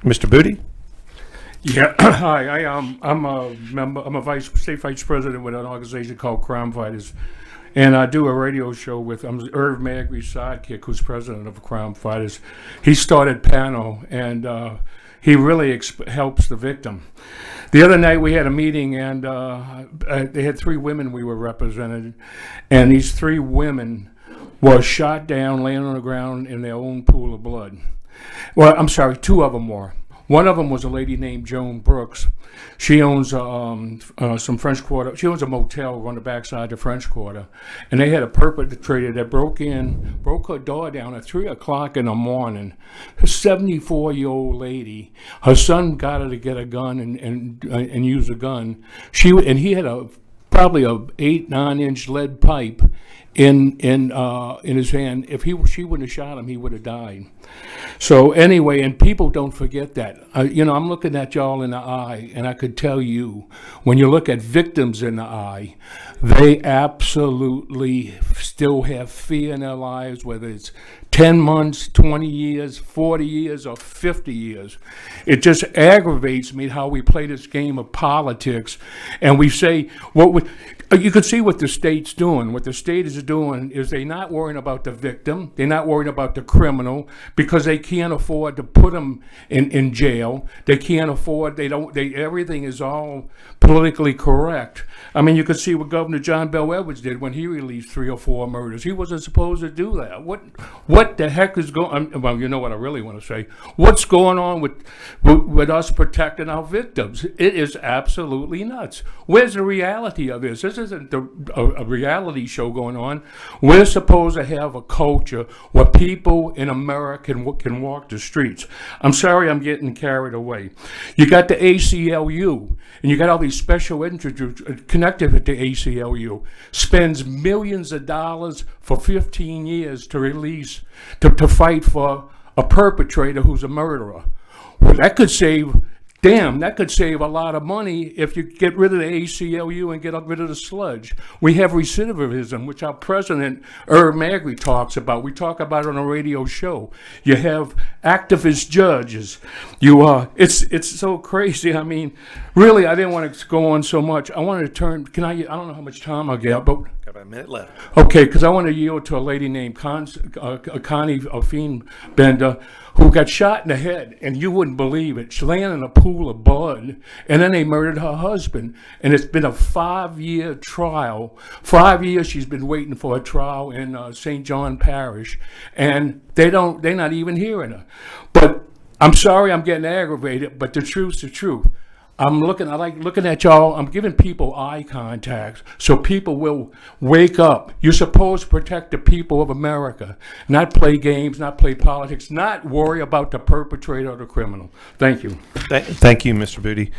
Mr. Booty? Yeah, hi. I'm a member. I'm a state vice president with an organization called Crimefighters, and I do a radio show with. I'm Irv Magri's sidekick, who's president of Crimefighters. He started panel, and he really helps the victim. The other night we had a meeting, and they had three women we were represented, and these three women were shot down, laying on the ground in their own pool of blood. Well, I'm sorry, two of them were. One of them was a lady named Joan Brooks. She owns some French Quarter. She owns a motel on the backside of French Quarter. And they had a perpetrator that broke her door down at 3 o'clock in the morning. A 74-year-old lady. Her son got her to get a gun and use a gun. He had probably a 8-9 inch lead pipe in his hand. If she wouldn't have shot him, he would have died. So anyway, and people don't forget that. I'm looking at y'all in the eye, and I could tell you, when you look at victims in the eye, they absolutely still have fear in their lives, whether it's 10 months, 20 years, 40 years, or 50 years. It just aggravates me how we play this game of politics, and we say you can see what the state's doing. What the state is doing is they're not worrying about the victim. They're not worrying about the criminal because they can't afford to put them in jail. They can't afford. Everything is all politically correct. I mean, you could see what Governor John Bel Edwards did when he released 3 or 4 murders. He wasn't supposed to do that. What the heck is going on? Well, you know what I really want to say. What's going on with us protecting our victims? It is absolutely nuts. Where's the reality of this? This isn't a reality show going on. We're supposed to have a culture where people in America can walk the streets. I'm sorry I'm getting carried away. You got the ACLU, and you got all these special interests connected with the ACLU, spends millions of dollars for 15 years to fight for a perpetrator who's a murderer. Well, that could save a lot of money if you get rid of the ACLU and get rid of the sludge. We have recidivism, which our president, Irv Magri, talks about. We talk about it on a radio show. You have activist judges. It's so crazy. I mean, really, I didn't want to go on so much. I wanted to turn, I don't know how much time I'll get, but. Got about a minute left. Okay, because I want to yield to a lady named Connie Fienbender, who got shot in the head, and you wouldn't believe it. She landed in a pool of blood, and then they murdered her husband. And it's been a 5-year trial. 5 years she's been waiting for a trial in St. John Parish, and they're not even hearing her. But I'm sorry I'm getting aggravated, but the truth's the truth. I like looking at y'all. I'm giving people eye contact so people will wake up. You're supposed to protect the people of America, not play games, not play politics, not worry about the perpetrator or the criminal. Thank you. Thank you, Mr. Booty.